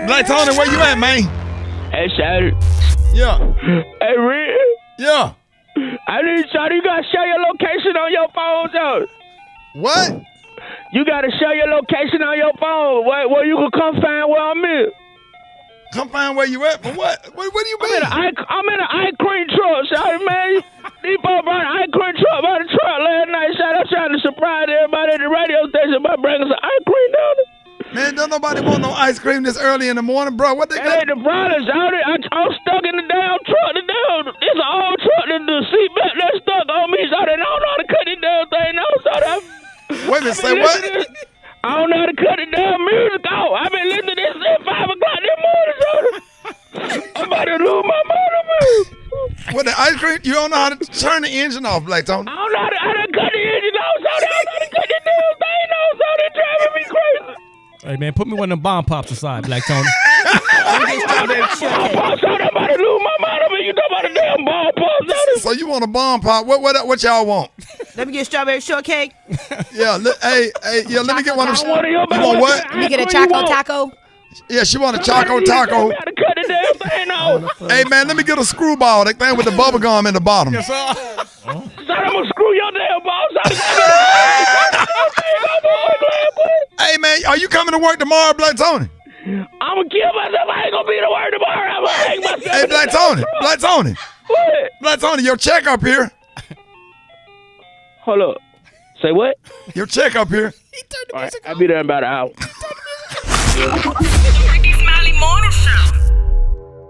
Black Tony, where you at, man? Hey, Shawty. Yeah. Hey, Rick. Yeah. I need Shawty. You gotta share your location on your phone, though. What? You gotta share your location on your phone where you can come find where I'm at. Come find where you at? For what? What do you mean? I'm in an ice cream truck, Shawty, man. These folks brought an ice cream truck by the truck last night, Shawty. I'm trying to surprise everybody at the radio station by bringing some ice cream down there. Man, don't nobody want no ice cream this early in the morning, bro. What they got? That ain't the problem, Shawty. I'm stuck in the damn truck. It's an old truck. The seat back there stuck on me, Shawty. I don't know how to cut this damn thing out, Shawty. Wait a minute, say what? I don't know how to cut the damn music out. I've been listening to this at 5 o'clock this morning, Shawty. I'm about to lose my mind, man. What, the ice cream? You don't know how to turn the engine off, Black Tony? I don't know how to cut the engine off, Shawty. I don't know how to cut this damn thing off, Shawty. It's driving me crazy. Hey, man, put me one of them bomb pops aside, Black Tony. I'm about to lose my mind. I mean, you talking about a damn ball pop, Shawty. So you want a bomb pop? What y'all want? Let me get strawberry shortcake. Yeah, let me get one of them. You want want what? Let me get a choco taco. Yeah, she want a choco taco. Got to cut the damn thing off. Hey, man, let me get a screwball, that thing with the bubble gum in the bottom. Yes, sir. Son, I'm going to screw your damn balls out. Hey, man, are you coming to work tomorrow, Black Tony? I'm going to kill myself. I ain't going to be to work tomorrow. I'm going to hang myself. Hey, Black Tony. What? Black Tony, your check up here. Hold up. Say what? Your check up here. All right, I'll be there in about an hour.